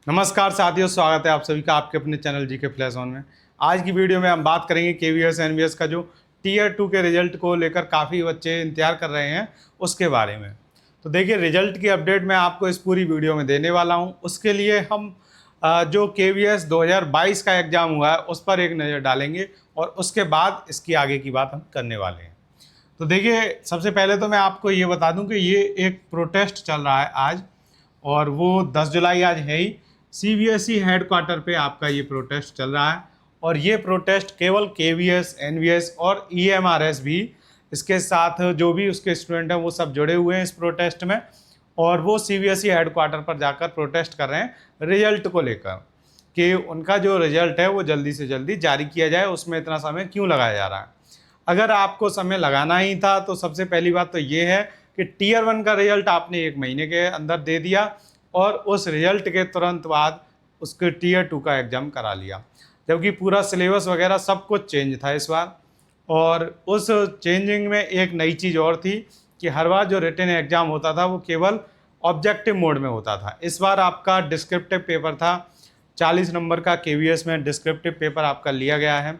नमस्कार साथियों, स्वागत है आप सभी का आपके अपने चैनल जी के फ्लैश ऑन में। आज की वीडियो में हम बात करेंगे केवीएस एनवीएस का जो टीयर 2 के रिजल्ट को लेकर काफ़ी बच्चे इंतजार कर रहे हैं उसके बारे में। तो देखिए, रिजल्ट की अपडेट मैं आपको इस पूरी वीडियो में देने वाला हूं। उसके लिए हम जो केवीएस 2022 का एग्ज़ाम हुआ है उस पर एक नज़र डालेंगे और उसके बाद इसकी आगे की बात हम करने वाले हैं। तो देखिए, सबसे पहले तो मैं आपको ये बता दूं कि ये एक प्रोटेस्ट चल रहा है आज, और वो 10 जुलाई आज है ही। सीबीएसई हेडक्वार्टर पे आपका ये प्रोटेस्ट चल रहा है, और ये प्रोटेस्ट केवल केवीएस, एनवीएस और ईएमआरएस भी, इसके साथ जो भी उसके स्टूडेंट हैं वो सब जुड़े हुए हैं इस प्रोटेस्ट में। और वो सीबीएसई हेडक्वार्टर पर जाकर प्रोटेस्ट कर रहे हैं रिजल्ट को लेकर कि उनका जो रिजल्ट है वो जल्दी से जल्दी जारी किया जाए, उसमें इतना समय क्यों लगाया जा रहा है। अगर आपको समय लगाना ही था तो सबसे पहली बात तो ये है कि टीयर 1 का रिजल्ट आपने 1 महीने के अंदर दे दिया, और उस रिजल्ट के तुरंत बाद उसके टीयर 2 का एग्ज़ाम करा लिया, जबकि पूरा सिलेबस वगैरह सब कुछ चेंज था इस बार। और उस चेंजिंग में एक नई चीज़ और थी कि हर बार जो रिटन एग्ज़ाम होता था वो केवल ऑब्जेक्टिव मोड में होता था। इस बार आपका डिस्क्रिप्टिव पेपर था, 40 नंबर का केवीएस में डिस्क्रिप्टिव पेपर आपका लिया गया है।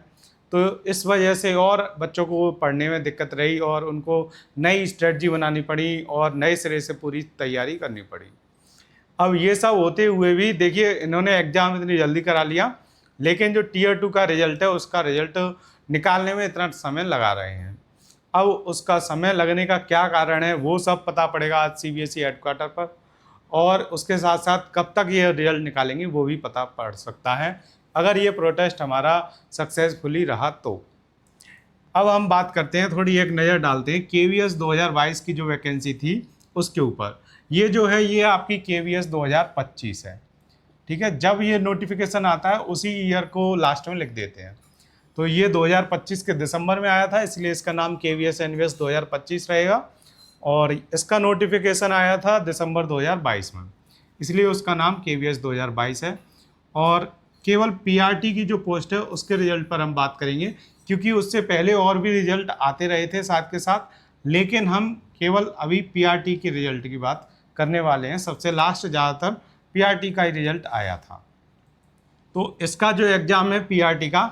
तो इस वजह से और बच्चों को पढ़ने में दिक्कत रही और उनको नई स्ट्रेटजी बनानी पड़ी और नए सिरे से पूरी तैयारी करनी पड़ी। अब ये सब होते हुए भी देखिए, इन्होंने एग्ज़ाम इतनी जल्दी करा लिया, लेकिन जो टीयर 2 का रिजल्ट है उसका रिजल्ट निकालने में इतना समय लगा रहे हैं। अब उसका समय लगने का क्या कारण है वो सब पता पड़ेगा आज सीबीएसई हेडक्वार्टर पर, और उसके साथ साथ कब तक ये रिजल्ट निकालेंगे वो भी पता पड़ सकता है अगर ये प्रोटेस्ट हमारा सक्सेसफुली रहा तो। अब हम बात करते हैं, थोड़ी एक नज़र डालते हैं केवीएस 2022 की जो वैकेंसी थी उसके ऊपर। ये जो है ये आपकी केवीएस 2025 है, ठीक है। जब ये नोटिफिकेशन आता है उसी ईयर को लास्ट में लिख देते हैं। तो ये 2025 के दिसंबर में आया था, इसलिए इसका नाम केवीएस एनवीएस 2025 रहेगा, और इसका नोटिफिकेशन आया था दिसंबर 2022 में, इसलिए उसका नाम केवीएस 2022 है। और केवल पीआरटी की जो पोस्ट है उसके रिजल्ट पर हम बात करेंगे, क्योंकि उससे पहले और भी रिजल्ट आते रहे थे साथ के साथ, लेकिन हम केवल अभी पीआरटी के रिजल्ट की बात करने वाले हैं। सबसे लास्ट ज़्यादातर पीआरटी का ही रिजल्ट आया था। तो इसका जो एग्ज़ाम है पीआरटी का,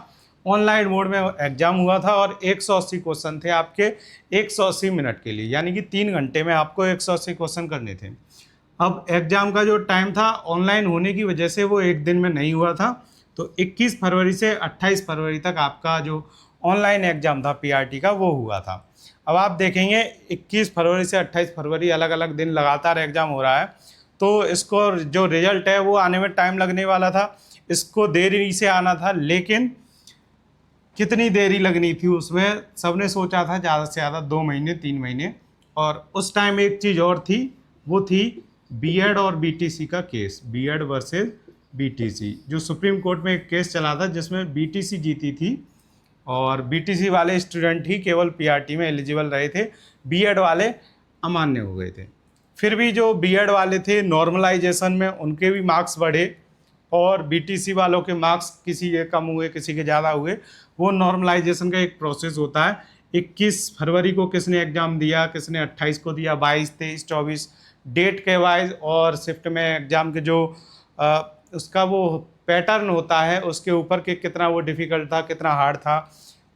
ऑनलाइन मोड में एग्ज़ाम हुआ था, और 180 क्वेश्चन थे आपके 180 मिनट के लिए, यानी कि 3 घंटे में आपको 180 क्वेश्चन करने थे। अब एग्ज़ाम का जो टाइम था ऑनलाइन होने की वजह से वो एक दिन में नहीं हुआ था, तो 21 फरवरी से 28 फरवरी तक आपका जो ऑनलाइन एग्ज़ाम था पीआरटी का वो हुआ था। अब आप देखेंगे 21 फरवरी से 28 फरवरी अलग अलग दिन लगातार एग्ज़ाम हो रहा है, तो इसको जो रिजल्ट है वो आने में टाइम लगने वाला था, इसको देरी से आना था। लेकिन कितनी देरी लगनी थी उसमें सबने सोचा था ज़्यादा से ज़्यादा 2 महीने 3 महीने। और उस टाइम एक चीज़ और थी, वो थी बीएड और बीटीसी का केस, बीएड वर्सेस बीटीसी, जो सुप्रीम कोर्ट में एक केस चला था जिसमें बीटीसी जीती थी, और बीटीसी वाले स्टूडेंट ही केवल पीआरटी में एलिजिबल रहे थे, बीएड वाले अमान्य हो गए थे। फिर भी जो बीएड वाले थे नॉर्मलाइजेशन में उनके भी मार्क्स बढ़े, और बीटीसी वालों के मार्क्स किसी के कम हुए किसी के ज़्यादा हुए। वो नॉर्मलाइजेशन का एक प्रोसेस होता है। 21 फरवरी को किसने एग्ज़ाम दिया, किसने 28 को दिया, 22, 23, 24 डेट के वाइज, और शिफ्ट में एग्ज़ाम के जो उसका वो पैटर्न होता है उसके ऊपर कि कितना वो डिफ़िकल्ट था, कितना हार्ड था,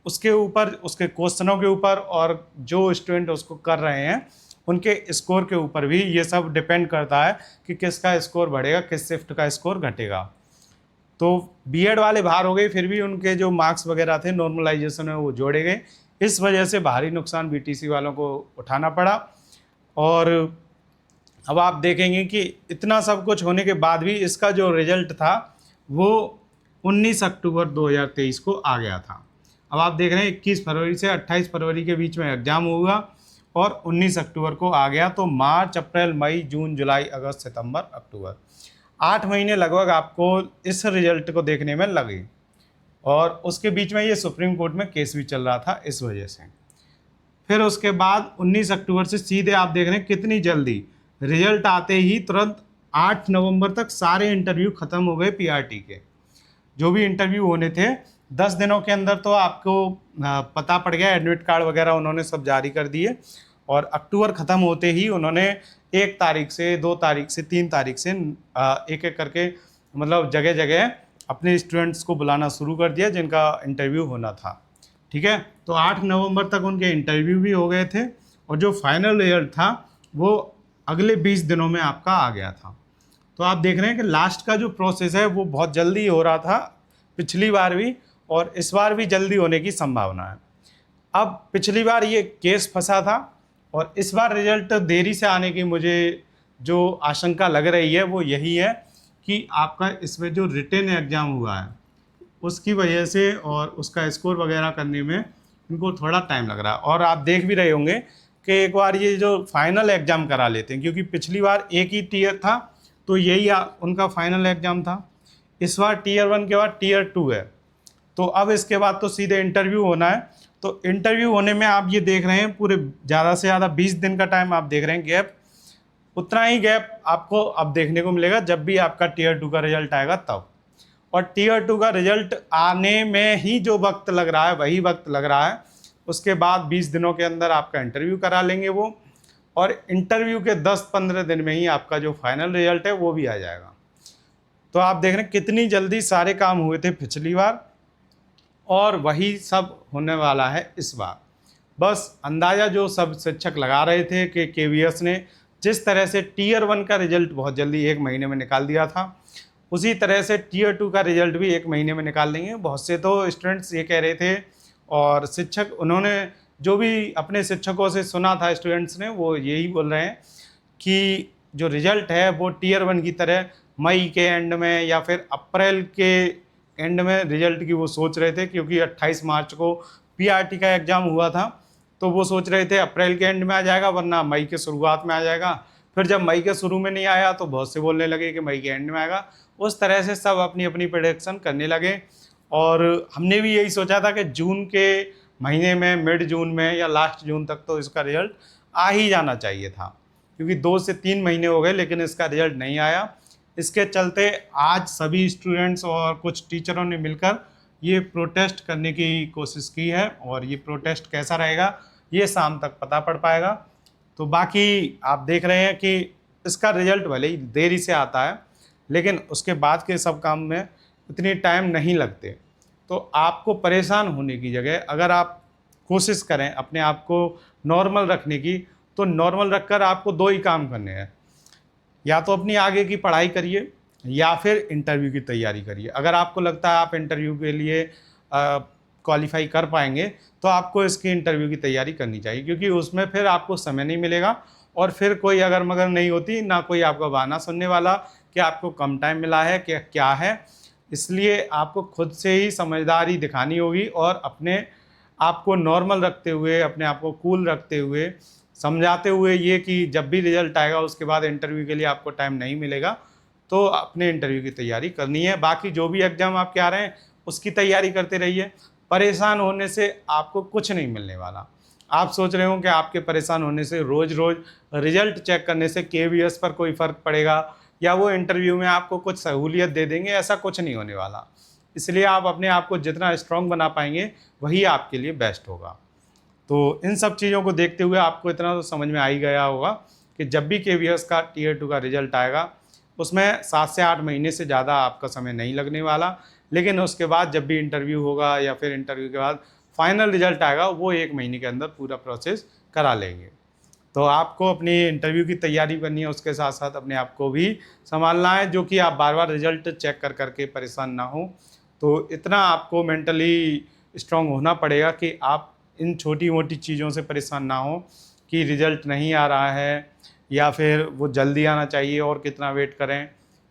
उसके ऊपर, उसके क्वेश्चनों के ऊपर, और जो स्टूडेंट उसको कर रहे हैं उनके स्कोर के ऊपर भी ये सब डिपेंड करता है कि किसका स्कोर बढ़ेगा, किस शिफ्ट का स्कोर घटेगा। तो बीएड वाले बाहर हो गए, फिर भी उनके जो मार्क्स वगैरह थे नॉर्मलाइजेशन में वो जोड़े गए। इस वजह से भारी नुकसान बीटीसी वालों को उठाना पड़ा। और अब आप देखेंगे कि इतना सब कुछ होने के बाद भी इसका जो रिजल्ट था वो 19 अक्टूबर 2023 को आ गया था। अब आप देख रहे हैं 21 फरवरी से 28 फरवरी के बीच में एग्ज़ाम होगा, और 19 अक्टूबर को आ गया। तो मार्च, अप्रैल, मई, जून, जुलाई, अगस्त, सितंबर, अक्टूबर, 8 महीने लगभग आपको इस रिजल्ट को देखने में लगे। और उसके बीच में ये सुप्रीम कोर्ट में केस भी चल रहा था इस वजह से। फिर उसके बाद 19 अक्टूबर से सीधे आप देख रहे हैं कितनी जल्दी रिजल्ट आते ही तुरंत 8 नवंबर तक सारे इंटरव्यू ख़त्म हो गए पीआरटी के। जो भी इंटरव्यू होने थे 10 दिनों के अंदर तो आपको पता पड़ गया, एडमिट कार्ड वगैरह उन्होंने सब जारी कर दिए। और अक्टूबर ख़त्म होते ही उन्होंने 1 तारीख से, 2 तारीख से, 3 तारीख से एक एक करके मतलब जगह जगह अपने स्टूडेंट्स को बुलाना शुरू कर दिया जिनका इंटरव्यू होना था। ठीक है, तो 8 नवंबर तक उनके इंटरव्यू भी हो गए थे और जो फाइनल रिजल्ट था वो अगले 20 दिनों में आपका आ गया था। तो आप देख रहे हैं कि लास्ट का जो प्रोसेस है वो बहुत जल्दी हो रहा था पिछली बार भी, और इस बार भी जल्दी होने की संभावना है। अब पिछली बार ये केस फंसा था और इस बार रिजल्ट देरी से आने की मुझे जो आशंका लग रही है वो यही है कि आपका इसमें जो रिटन एग्ज़ाम हुआ है उसकी वजह से और उसका स्कोर वगैरह करने में इनको थोड़ा टाइम लग रहा है। और आप देख भी रहे होंगे कि एक बार ये जो फाइनल एग्ज़ाम करा लेते हैं, क्योंकि पिछली बार एक ही टीयर था तो यही उनका फाइनल एग्ज़ाम था। इस बार टीयर 1 के बाद टीयर 2 है, तो अब इसके बाद तो सीधे इंटरव्यू होना है। तो इंटरव्यू होने में आप ये देख रहे हैं पूरे ज़्यादा से ज़्यादा 20 दिन का टाइम आप देख रहे हैं गैप। उतना ही गैप आपको अब देखने को मिलेगा जब भी आपका टीयर 2 का रिजल्ट आएगा तब। और टीयर 2 का रिजल्ट आने में ही जो वक्त लग रहा है वही वक्त लग रहा है। उसके बाद 20 दिनों के अंदर आपका इंटरव्यू करा लेंगे वो, और इंटरव्यू के 10-15 दिन में ही आपका जो फाइनल रिजल्ट है वो भी आ जाएगा। तो आप देख रहे हैं कितनी जल्दी सारे काम हुए थे पिछली बार, और वही सब होने वाला है इस बार। बस अंदाज़ा जो सब शिक्षक लगा रहे थे कि केवीएस ने जिस तरह से टीयर 1 का रिजल्ट बहुत जल्दी 1 महीने में निकाल दिया था, उसी तरह से टीयर 2 का रिजल्ट भी 1 महीने में निकाल लेंगे। बहुत से तो स्टूडेंट्स ये कह रहे थे, और शिक्षक उन्होंने जो भी अपने शिक्षकों से सुना था स्टूडेंट्स ने वो यही बोल रहे हैं कि जो रिजल्ट है वो टीयर 1 की तरह मई के एंड में या फिर अप्रैल के एंड में रिजल्ट की वो सोच रहे थे, क्योंकि 28 मार्च को पीआरटी का एग्ज़ाम हुआ था। तो वो सोच रहे थे अप्रैल के एंड में आ जाएगा, वरना मई के शुरुआत में आ जाएगा। फिर जब मई के शुरू में नहीं आया तो बहुत से बोलने लगे कि मई के एंड में आएगा। उस तरह से सब अपनी अपनी प्रेडिक्शन करने लगे, और हमने भी यही सोचा था कि जून के महीने में, मिड जून में या लास्ट जून तक तो इसका रिजल्ट आ ही जाना चाहिए था, क्योंकि 2 से 3 महीने हो गए लेकिन इसका रिजल्ट नहीं आया। इसके चलते आज सभी स्टूडेंट्स और कुछ टीचरों ने मिलकर ये प्रोटेस्ट करने की कोशिश की है, और ये प्रोटेस्ट कैसा रहेगा ये शाम तक पता पड़ पाएगा। तो बाकी आप देख रहे हैं कि इसका रिजल्ट भले ही देरी से आता है लेकिन उसके बाद के सब काम में इतनी टाइम नहीं लगते। तो आपको परेशान होने की जगह अगर आप कोशिश करें अपने आप को नॉर्मल रखने की, तो नॉर्मल रखकर आपको 2 ही काम करने हैं, या तो अपनी आगे की पढ़ाई करिए या फिर इंटरव्यू की तैयारी करिए। अगर आपको लगता है आप इंटरव्यू के लिए क्वालिफाई कर पाएंगे तो आपको इसकी इंटरव्यू की तैयारी करनी चाहिए, क्योंकि उसमें फिर आपको समय नहीं मिलेगा और फिर कोई अगर मगर नहीं होती, ना कोई आपका बहाना सुनने वाला कि आपको कम टाइम मिला है कि क्या है। इसलिए आपको खुद से ही समझदारी दिखानी होगी और अपने आप को नॉर्मल रखते हुए, अपने आप को कूल रखते हुए, समझाते हुए ये कि जब भी रिजल्ट आएगा उसके बाद इंटरव्यू के लिए आपको टाइम नहीं मिलेगा, तो अपने इंटरव्यू की तैयारी करनी है। बाकी जो भी एग्ज़ाम आपके आ रहे हैं उसकी तैयारी करते रहिए। परेशान होने से आपको कुछ नहीं मिलने वाला। आप सोच रहे हो कि आपके परेशान होने से, रोज़ रोज़ रिजल्ट चेक करने से केवीएस पर कोई फ़र्क पड़ेगा या वो इंटरव्यू में आपको कुछ सहूलियत दे देंगे, ऐसा कुछ नहीं होने वाला। इसलिए आप अपने आप को जितना स्ट्रॉन्ग बना पाएंगे वही आपके लिए बेस्ट होगा। तो इन सब चीज़ों को देखते हुए आपको इतना तो समझ में आ ही गया होगा कि जब भी केवीएस का टीयर 2 का रिजल्ट आएगा उसमें 7 से 8 महीने से ज़्यादा आपका समय नहीं लगने वाला। लेकिन उसके बाद जब भी इंटरव्यू होगा या फिर इंटरव्यू के बाद फाइनल रिजल्ट आएगा वो 1 महीने के अंदर पूरा प्रोसेस करा लेंगे। तो आपको अपनी इंटरव्यू की तैयारी करनी है, उसके साथ साथ अपने आप को भी संभालना है, जो कि आप बार बार रिजल्ट चेक कर करके परेशान ना हो। तो इतना आपको मेंटली स्ट्रांग होना पड़ेगा कि आप इन छोटी मोटी चीज़ों से परेशान ना हो कि रिज़ल्ट नहीं आ रहा है या फिर वो जल्दी आना चाहिए और कितना वेट करें।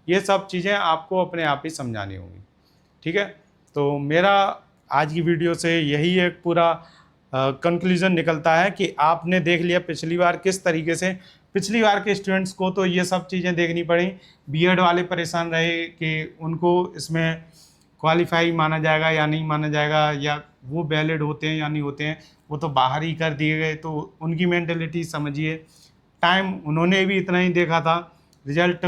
ये सब चीज़ें आपको अपने आप ही समझानी होंगी। ठीक है, तो मेरा आज की वीडियो से यही एक पूरा कंक्लूज़न निकलता है कि आपने देख लिया पिछली बार किस तरीके से, पिछली बार के स्टूडेंट्स को तो ये सब चीज़ें देखनी पड़ी। बीएड वाले परेशान रहे कि उनको इसमें क्वालिफाई माना जाएगा या नहीं माना जाएगा, या वो वैलिड होते हैं या नहीं होते हैं, वो तो बाहर ही कर दिए गए। तो उनकी मेंटलिटी समझिए, टाइम उन्होंने भी इतना ही देखा था। रिजल्ट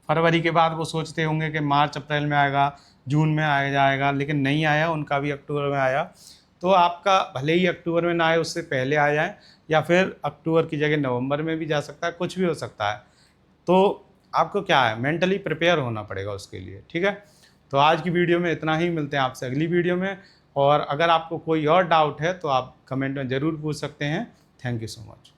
फरवरी के बाद वो सोचते होंगे कि मार्च अप्रैल में आएगा, जून में आ जाएगा, लेकिन नहीं आया, उनका भी अक्टूबर में आया। तो आपका भले ही अक्टूबर में ना आए, उससे पहले आ जाए, या फिर अक्टूबर की जगह नवंबर में भी जा सकता है, कुछ भी हो सकता है। तो आपको क्या है, मेंटली प्रिपेयर होना पड़ेगा उसके लिए, ठीक है। तो आज की वीडियो में इतना ही, मिलते हैं आपसे अगली वीडियो में। और अगर आपको कोई और डाउट है तो आप कमेंट में ज़रूर पूछ सकते हैं। Thank you so much.